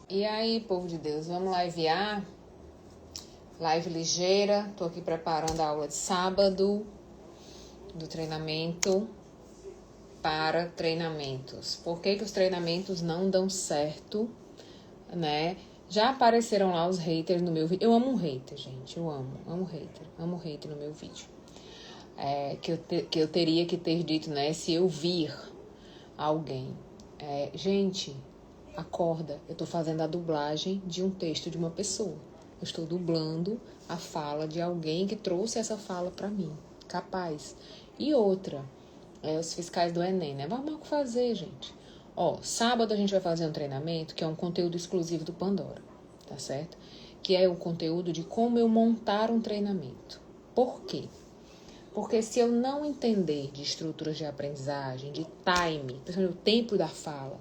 E aí, povo de Deus, vamos livear? Live ligeira. Tô aqui preparando a aula de sábado do treinamento para treinamentos. Por que os treinamentos não dão certo, né? Já apareceram lá os haters no meu vídeo. Eu amo um hater, gente. Eu amo hater. Amo hater no meu vídeo. Que eu teria que ter dito, né? Se eu vir alguém. Gente, acorda. Eu tô fazendo a dublagem de um texto de uma pessoa. Eu estou dublando a fala de alguém que trouxe essa fala pra mim. Capaz. E outra, os fiscais do Enem, né? Vamos o que fazer, gente. Sábado a gente vai fazer um treinamento que é um conteúdo exclusivo do Pandora, tá certo? Que é o conteúdo de como eu montar um treinamento. Por quê? Porque se eu não entender de estruturas de aprendizagem, de time, principalmente o tempo da fala,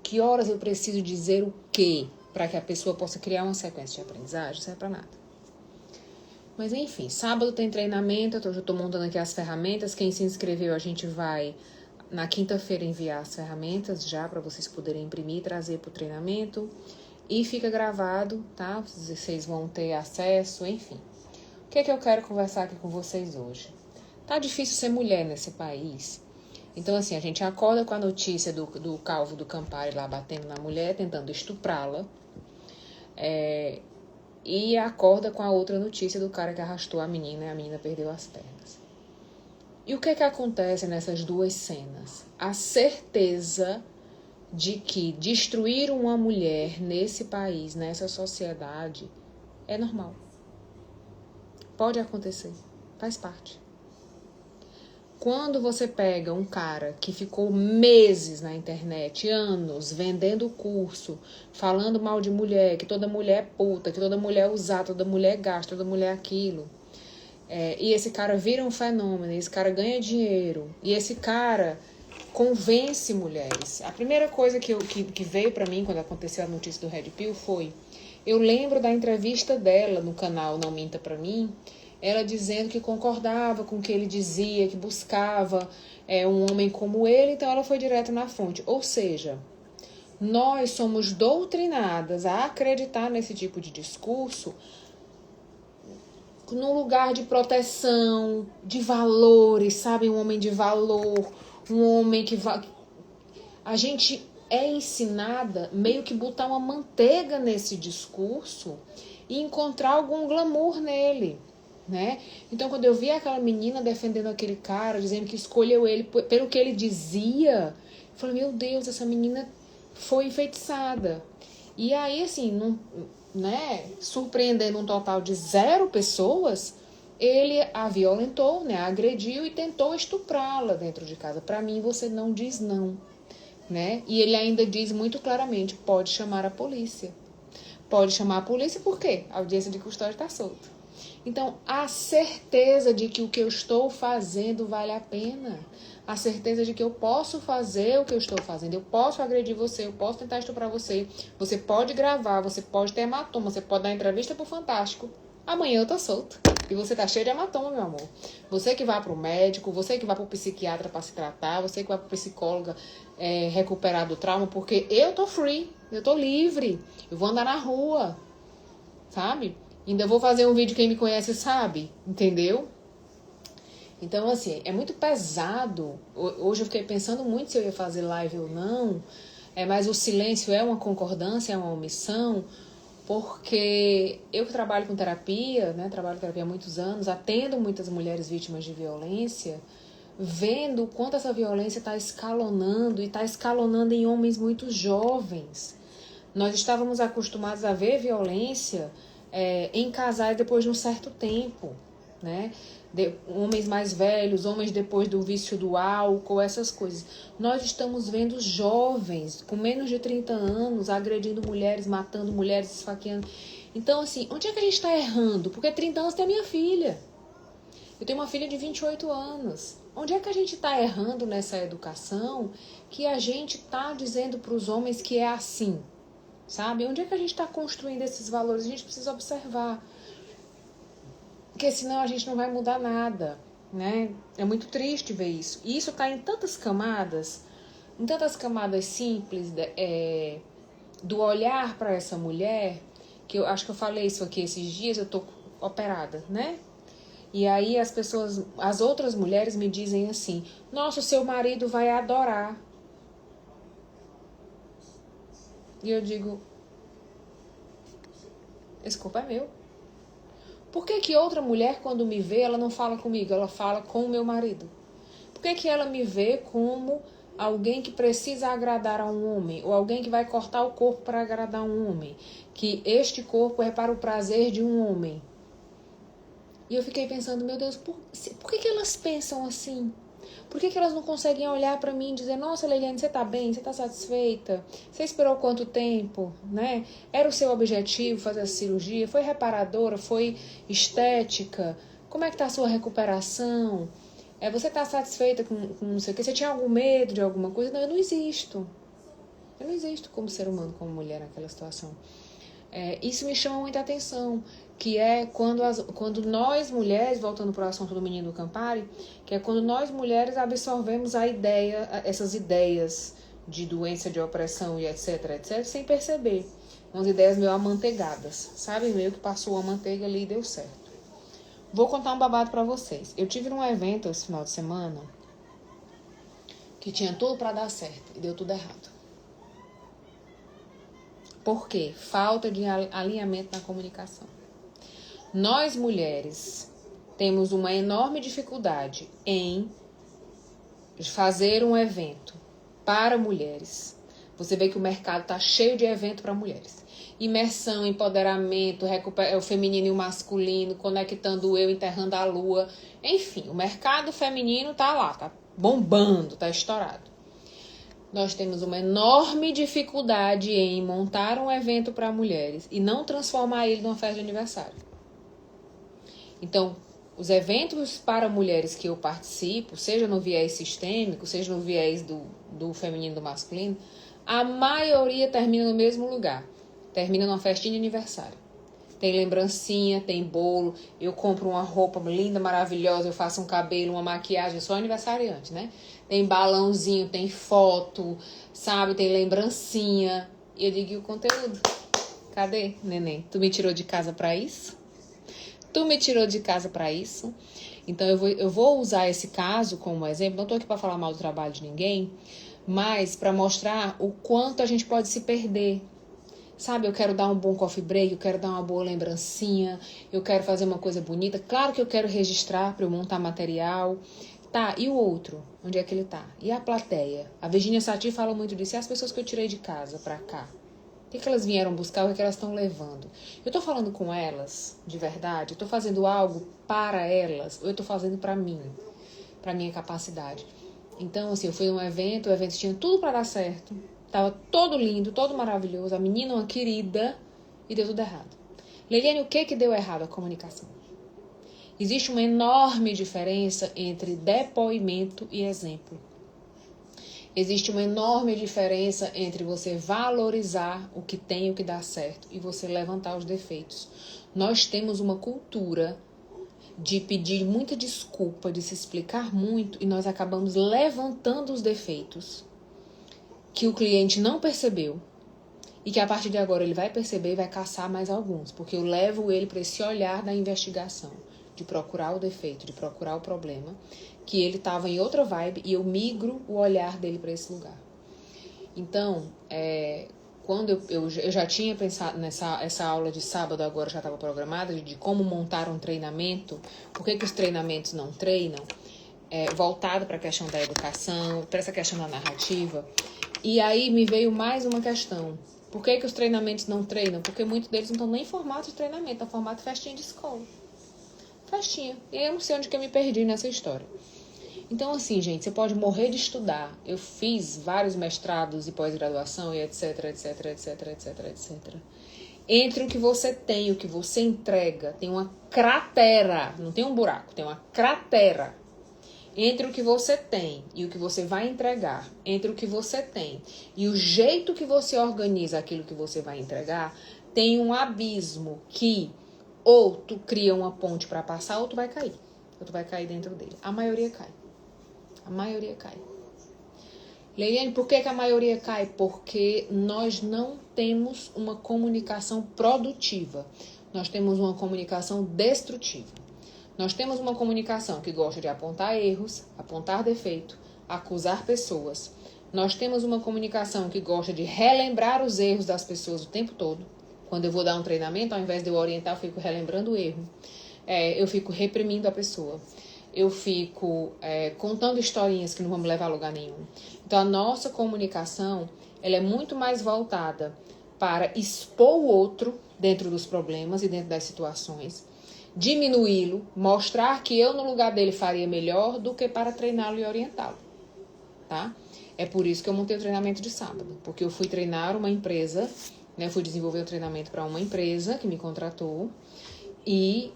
que horas eu preciso dizer o quê para que a pessoa possa criar uma sequência de aprendizagem, não serve para nada. Mas enfim, sábado tem treinamento, eu já estou montando aqui as ferramentas. Quem se inscreveu, a gente vai na quinta-feira enviar as ferramentas já para vocês poderem imprimir e trazer para o treinamento. E fica gravado, tá? Vocês vão ter acesso, enfim. O que é que eu quero conversar aqui com vocês hoje? Tá difícil ser mulher nesse país. Então, assim, a gente acorda com a notícia do Calvo do Campari lá batendo na mulher, tentando estuprá-la. E acorda com a outra notícia do cara que arrastou a menina e a menina perdeu as pernas. E o que é que acontece nessas duas cenas? A certeza de que destruir uma mulher nesse país, nessa sociedade, é normal. Pode acontecer. Faz parte. Quando você pega um cara que ficou meses na internet, anos, vendendo curso, falando mal de mulher, que toda mulher é puta, que toda mulher é usada, toda mulher gasta, toda mulher é aquilo, e esse cara vira um fenômeno, esse cara ganha dinheiro, e esse cara convence mulheres. A primeira coisa que veio pra mim quando aconteceu a notícia do Red Pill foi, eu lembro da entrevista dela no canal Não Minta Pra Mim, ela dizendo que concordava com o que ele dizia, que buscava um homem como ele, então ela foi direto na fonte. Ou seja, nós somos doutrinadas a acreditar nesse tipo de discurso num lugar de proteção, de valores, sabe? Um homem de valor, um homem que... A gente é ensinada meio que botar uma manteiga nesse discurso e encontrar algum glamour nele. Né? Então, quando eu vi aquela menina defendendo aquele cara, dizendo que escolheu ele pelo que ele dizia, eu falei, meu Deus, essa menina foi enfeitiçada. E aí, assim, surpreendendo um total de 0 pessoas, ele a violentou, né? A agrediu e tentou estuprá-la dentro de casa. Para mim, você não diz não. Né? E ele ainda diz muito claramente, pode chamar a polícia. Pode chamar a polícia por quê? A audiência de custódia está solta. Então, a certeza de que o que eu estou fazendo vale a pena. A certeza de que eu posso fazer o que eu estou fazendo. Eu posso agredir você, eu posso tentar estuprar você. Você pode gravar, você pode ter hematoma, você pode dar entrevista pro Fantástico. Amanhã eu tô solto. E você tá cheio de hematoma, meu amor. Você que vai pro médico, você que vai pro psiquiatra para se tratar, você que vai pro psicóloga recuperar do trauma, porque eu tô free, eu tô livre. Eu vou andar na rua, sabe? Ainda vou fazer um vídeo, quem me conhece sabe, entendeu? Então, assim, é muito pesado. Hoje eu fiquei pensando muito se eu ia fazer live ou não, mas o silêncio é uma concordância, é uma omissão, porque eu que trabalho com terapia, né, trabalho com terapia há muitos anos, atendo muitas mulheres vítimas de violência, vendo o quanto essa violência está escalonando, e está escalonando em homens muito jovens. Nós estávamos acostumados a ver violência em casais depois de um certo tempo, né? Homens mais velhos, homens depois do vício do álcool, essas coisas. Nós estamos vendo jovens com menos de 30 anos agredindo mulheres, matando mulheres, esfaqueando. Então, assim, onde é que a gente está errando? Porque 30 anos tem a minha filha. Eu tenho uma filha de 28 anos. Onde é que a gente está errando nessa educação que a gente está dizendo para os homens que é assim? Sabe? Onde é que a gente está construindo esses valores? A gente precisa observar. Porque senão a gente não vai mudar nada, né? É muito triste ver isso. E isso está em tantas camadas simples, do olhar para essa mulher, que eu acho que eu falei isso aqui esses dias, eu tô operada, né? E aí as outras mulheres me dizem assim, nossa, o seu marido vai adorar. E eu digo, esse corpo é meu. Por que outra mulher, quando me vê, ela não fala comigo, ela fala com o meu marido? Por que ela me vê como alguém que precisa agradar a um homem, ou alguém que vai cortar o corpo para agradar um homem? Que este corpo é para o prazer de um homem. E eu fiquei pensando, meu Deus, por que elas pensam assim? Por que elas não conseguem olhar para mim e dizer, nossa, Leiliane, você tá bem? Você tá satisfeita? Você esperou quanto tempo? Né? Era o seu objetivo fazer essa cirurgia? Foi reparadora? Foi estética? Como é que tá a sua recuperação? Você tá satisfeita com não sei o que? Você tinha algum medo de alguma coisa? Não, eu não existo. Eu não existo como ser humano, como mulher naquela situação. Isso me chama muita atenção, que é quando nós mulheres, voltando para o assunto do menino do Campari, que é quando nós mulheres absorvemos essas ideias de doença, de opressão e etc, etc, sem perceber. Umas ideias meio amanteigadas, sabe? Meio que passou a manteiga ali e deu certo. Vou contar um babado para vocês. Eu tive num evento esse final de semana que tinha tudo para dar certo e deu tudo errado. Por quê? Falta de alinhamento na comunicação. Nós, mulheres, temos uma enorme dificuldade em fazer um evento para mulheres. Você vê que o mercado está cheio de evento para mulheres. Imersão, empoderamento, o feminino e o masculino, conectando o eu, enterrando a lua. Enfim, o mercado feminino está lá, está bombando, está estourado. Nós temos uma enorme dificuldade em montar um evento para mulheres e não transformar ele numa festa de aniversário. Então, os eventos para mulheres que eu participo, seja no viés sistêmico, seja no viés do feminino e do masculino, a maioria termina no mesmo lugar. Termina numa festinha de aniversário. Tem lembrancinha, tem bolo, eu compro uma roupa linda, maravilhosa, eu faço um cabelo, uma maquiagem, só aniversariante, né? Tem balãozinho, tem foto, sabe? Tem lembrancinha. E eu digo, e o conteúdo? Cadê, neném? Tu me tirou de casa pra isso? Tu me tirou de casa pra isso? Então eu vou usar esse caso como exemplo, não tô aqui pra falar mal do trabalho de ninguém, mas pra mostrar o quanto a gente pode se perder. Sabe, eu quero dar um bom coffee break, eu quero dar uma boa lembrancinha, eu quero fazer uma coisa bonita. Claro que eu quero registrar para eu montar material. Tá, e o outro? Onde é que ele tá? E a plateia? A Virginia Satir fala muito disso. E as pessoas que eu tirei de casa pra cá? O que elas vieram buscar? O que elas estão levando? Eu tô falando com elas, de verdade? Eu tô fazendo algo para elas? Ou eu tô fazendo pra mim? Pra minha capacidade? Então, assim, eu fui num evento, o evento tinha tudo pra dar certo. Tava todo lindo, todo maravilhoso. A menina uma querida e deu tudo errado. Leiliane, o que deu errado? A comunicação. Existe uma enorme diferença entre depoimento e exemplo. Existe uma enorme diferença entre você valorizar o que tem e o que dá certo e você levantar os defeitos. Nós temos uma cultura de pedir muita desculpa, de se explicar muito e nós acabamos levantando os defeitos que o cliente não percebeu e que a partir de agora ele vai perceber e vai caçar mais alguns, porque eu levo ele para esse olhar da investigação, de procurar o defeito, de procurar o problema, que ele estava em outra vibe e eu migro o olhar dele para esse lugar. Então, quando eu já tinha pensado essa aula de sábado, agora já estava programada, de como montar um treinamento, por que os treinamentos não treinam, voltado para a questão da educação, para essa questão da narrativa. E aí me veio mais uma questão. Por que os treinamentos não treinam? Porque muitos deles não estão nem em formato de treinamento, estão em formato de festinha de escola. Festinha. E eu não sei onde que eu me perdi nessa história. Então, assim, gente, você pode morrer de estudar. Eu fiz vários mestrados e pós-graduação e etc, etc, etc, etc, etc. Entre o que você tem e o que você entrega, tem uma cratera. Não tem um buraco, tem uma cratera. Entre o que você tem e o que você vai entregar, entre o que você tem e o jeito que você organiza aquilo que você vai entregar, tem um abismo que ou tu cria uma ponte para passar ou tu vai cair. Ou tu vai cair dentro dele. A maioria cai. A maioria cai. Leiane, por que a maioria cai? Porque nós não temos uma comunicação produtiva. Nós temos uma comunicação destrutiva. Nós temos uma comunicação que gosta de apontar erros, apontar defeito, acusar pessoas. Nós temos uma comunicação que gosta de relembrar os erros das pessoas o tempo todo. Quando eu vou dar um treinamento, ao invés de eu orientar, eu fico relembrando o erro. Eu fico reprimindo a pessoa. Eu fico contando historinhas que não vão me levar a lugar nenhum. Então, a nossa comunicação ela é muito mais voltada para expor o outro dentro dos problemas e dentro das situações, diminuí-lo, mostrar que eu no lugar dele faria melhor do que para treiná-lo e orientá-lo. Tá? É por isso que eu montei o treinamento de sábado, porque eu fui treinar uma empresa, né, fui desenvolver o treinamento para uma empresa que me contratou e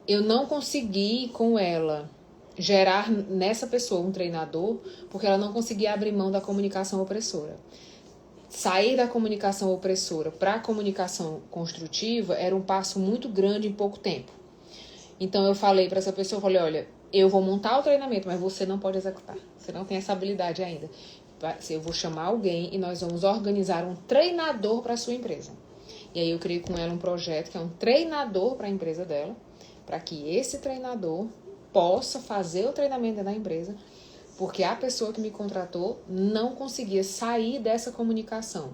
eu não consegui com ela gerar nessa pessoa um treinador, porque ela não conseguia abrir mão da comunicação opressora. Sair da comunicação opressora para a comunicação construtiva era um passo muito grande em pouco tempo. Então eu falei para essa pessoa, olha, eu vou montar o treinamento, mas você não pode executar. Você não tem essa habilidade ainda. Eu vou chamar alguém e nós vamos organizar um treinador para a sua empresa. E aí eu criei com ela um projeto que é um treinador para a empresa dela, para que esse treinador possa fazer o treinamento da empresa, porque a pessoa que me contratou não conseguia sair dessa comunicação,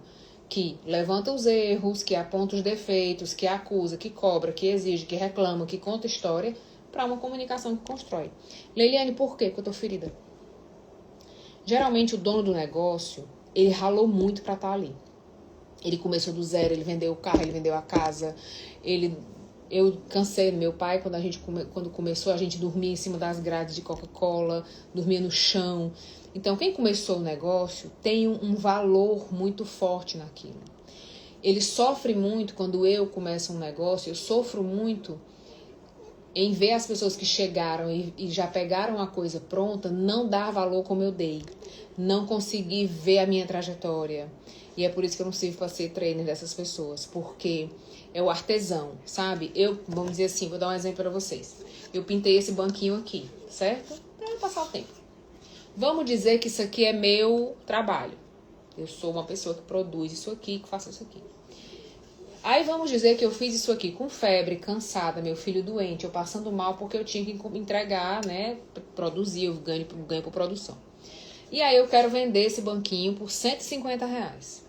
que levanta os erros, que aponta os defeitos, que acusa, que cobra, que exige, que reclama, que conta história, para uma comunicação que constrói. Leiliane, por quê? Porque eu tô ferida. Geralmente o dono do negócio, ele ralou muito para estar ali. Ele começou do zero, ele vendeu o carro, ele vendeu a casa, eu cansei do meu pai, quando começou, a gente dormia em cima das grades de Coca-Cola, dormia no chão. Então, quem começou o negócio tem um valor muito forte naquilo. Ele sofre muito quando eu começo um negócio, eu sofro muito em ver as pessoas que chegaram e já pegaram a coisa pronta, não dar valor como eu dei. Não conseguir ver a minha trajetória. E é por isso que eu não sirvo para ser trainer dessas pessoas, porque é o artesão, sabe? Vamos dizer assim, vou dar um exemplo para vocês. Eu pintei esse banquinho aqui, certo? Para passar o tempo. Vamos dizer que isso aqui é meu trabalho. Eu sou uma pessoa que produz isso aqui, que faço isso aqui. Aí vamos dizer que eu fiz isso aqui com febre, cansada, meu filho doente, eu passando mal porque eu tinha que entregar, né? Produzir, eu ganho por produção. E aí eu quero vender esse banquinho por R$150.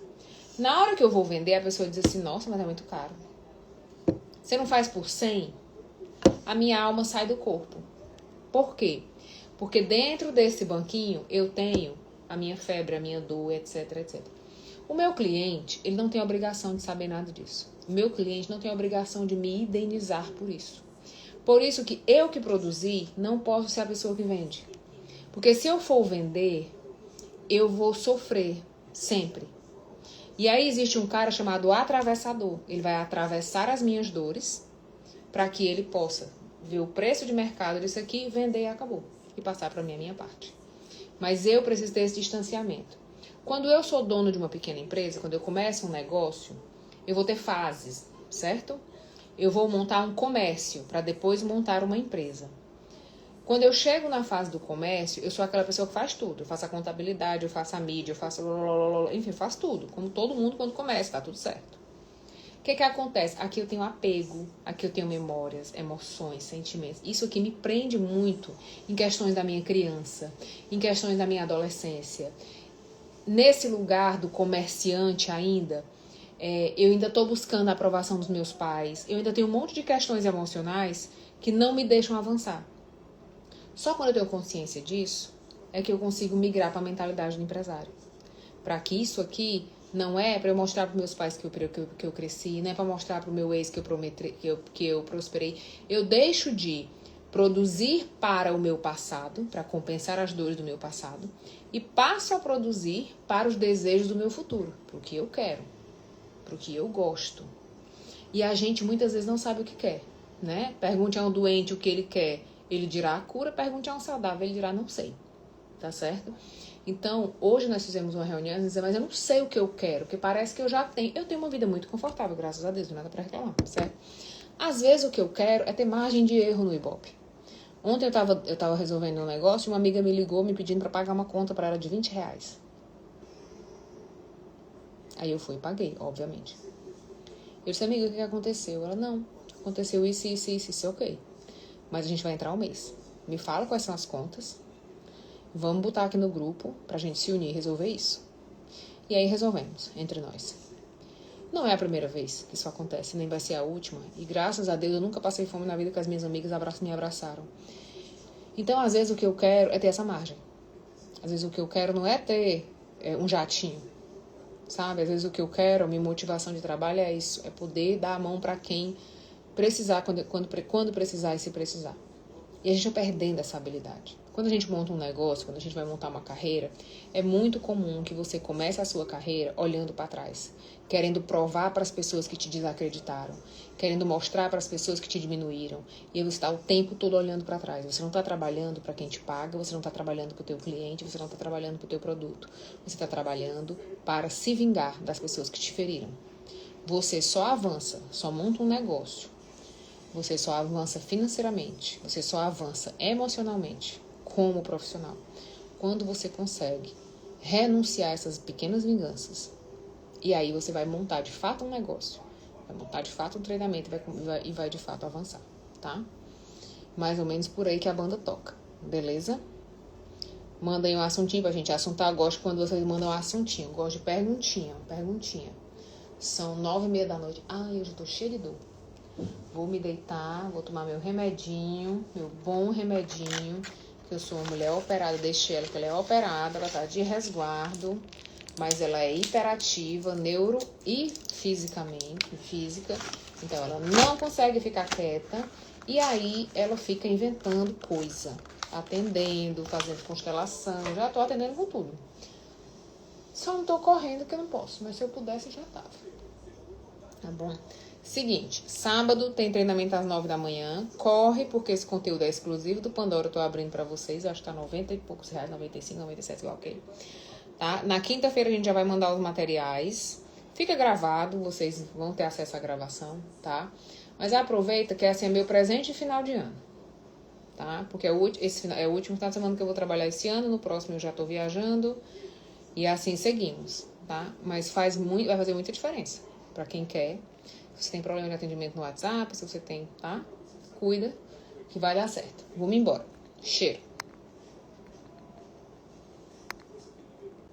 Na hora que eu vou vender, a pessoa diz assim, nossa, mas é muito caro. Você não faz por 100? A minha alma sai do corpo. Por quê? Porque dentro desse banquinho eu tenho a minha febre, a minha dor, etc, etc. O meu cliente, ele não tem obrigação de saber nada disso. O meu cliente não tem obrigação de me indenizar por isso. Por isso que eu que produzi, não posso ser a pessoa que vende. Porque se eu for vender, eu vou sofrer sempre. E aí existe um cara chamado atravessador. Ele vai atravessar as minhas dores para que ele possa ver o preço de mercado disso aqui, vender e acabou. E passar para mim a minha parte. Mas eu preciso ter esse distanciamento. Quando eu sou dono de uma pequena empresa, quando eu começo um negócio, eu vou ter fases, certo? Eu vou montar um comércio para depois montar uma empresa. Quando eu chego na fase do comércio, eu sou aquela pessoa que faz tudo. Eu faço a contabilidade, eu faço a mídia, eu faço... Enfim, eu faço tudo. Como todo mundo quando começa, tá tudo certo. O que acontece? Aqui eu tenho apego, aqui eu tenho memórias, emoções, sentimentos. Isso aqui me prende muito em questões da minha criança, em questões da minha adolescência. Nesse lugar do comerciante ainda, eu ainda estou buscando a aprovação dos meus pais. Eu ainda tenho um monte de questões emocionais que não me deixam avançar. Só quando eu tenho consciência disso, é que eu consigo migrar para a mentalidade do empresário. Para que isso aqui não é para eu mostrar para meus pais que eu cresci, não é para mostrar para o meu ex que eu prosperei. Eu deixo de produzir para o meu passado, para compensar as dores do meu passado, e passo a produzir para os desejos do meu futuro, para o que eu quero, para o que eu gosto. E a gente muitas vezes não sabe o que quer, né? Pergunte a um doente o que ele quer, ele dirá a cura. Pergunte a um saudável, ele dirá não sei, tá certo? Então, hoje nós fizemos uma reunião e dizemos, mas eu não sei o que eu quero, porque parece que eu já tenho. Eu tenho uma vida muito confortável, graças a Deus, não nada para reclamar, certo? Às vezes o que eu quero é ter margem de erro no Ibope. Ontem eu tava resolvendo um negócio e uma amiga me ligou me pedindo para pagar uma conta para ela de R$20. Aí eu fui e paguei, obviamente. Eu disse, amiga, o que aconteceu? Ela, não, aconteceu isso, ok. Mas a gente vai entrar um mês. Me fala quais são as contas. Vamos botar aqui no grupo pra gente se unir e resolver isso. E aí resolvemos, entre nós. Não é a primeira vez que isso acontece, nem vai ser a última. E graças a Deus eu nunca passei fome na vida que as minhas amigas me abraçaram. Então, às vezes, o que eu quero é ter essa margem. Às vezes, o que eu quero não é ter um jatinho, sabe? Às vezes, o que eu quero, minha motivação de trabalho é isso. É poder dar a mão para quem precisar, quando precisar e se precisar. E a gente vai perdendo essa habilidade. Quando a gente monta um negócio, quando a gente vai montar uma carreira, é muito comum que você comece a sua carreira olhando para trás, querendo provar para as pessoas que te desacreditaram, querendo mostrar para as pessoas que te diminuíram, e você está o tempo todo olhando para trás. Você não está trabalhando para quem te paga, você não está trabalhando para o teu cliente, você não está trabalhando para o teu produto. Você está trabalhando para se vingar das pessoas que te feriram. Você só avança, só monta um negócio. Você só avança financeiramente, você só avança emocionalmente como profissional quando você consegue renunciar a essas pequenas vinganças. E aí você vai montar de fato um negócio, vai montar de fato um treinamento e vai de fato avançar, tá? Mais ou menos por aí que a banda toca, beleza? Mandem um assuntinho pra gente assuntar. Eu gosto quando vocês mandam um assuntinho, eu gosto de perguntinha. São 9h30 da noite. Ai, eu já tô cheia de dor. Vou me deitar, vou tomar meu remedinho, meu bom remedinho, que eu sou uma mulher operada, deixei ela que ela é operada, ela tá de resguardo, mas ela é hiperativa, neuro e física, então ela não consegue ficar quieta, e aí ela fica inventando coisa, atendendo, fazendo constelação, já tô atendendo com tudo. Só não tô correndo que eu não posso, mas se eu pudesse já tava. Tá bom? Seguinte, sábado tem treinamento às 9 da manhã. Corre, porque esse conteúdo é exclusivo do Pandora. Eu tô abrindo pra vocês. Acho que tá 90 e poucos reais, 95, 97, igual, ok? Tá? Na quinta-feira a gente já vai mandar os materiais. Fica gravado, vocês vão ter acesso à gravação, tá? Mas aproveita que assim é meu presente de final de ano, tá? Porque esse é o último final de semana que eu vou trabalhar esse ano. No próximo eu já tô viajando. E assim seguimos, tá? Mas vai fazer muita diferença pra quem quer. Se você tem problema de atendimento no WhatsApp, se você tem, tá? Cuida, que vai dar certo. Vamos embora. Cheiro.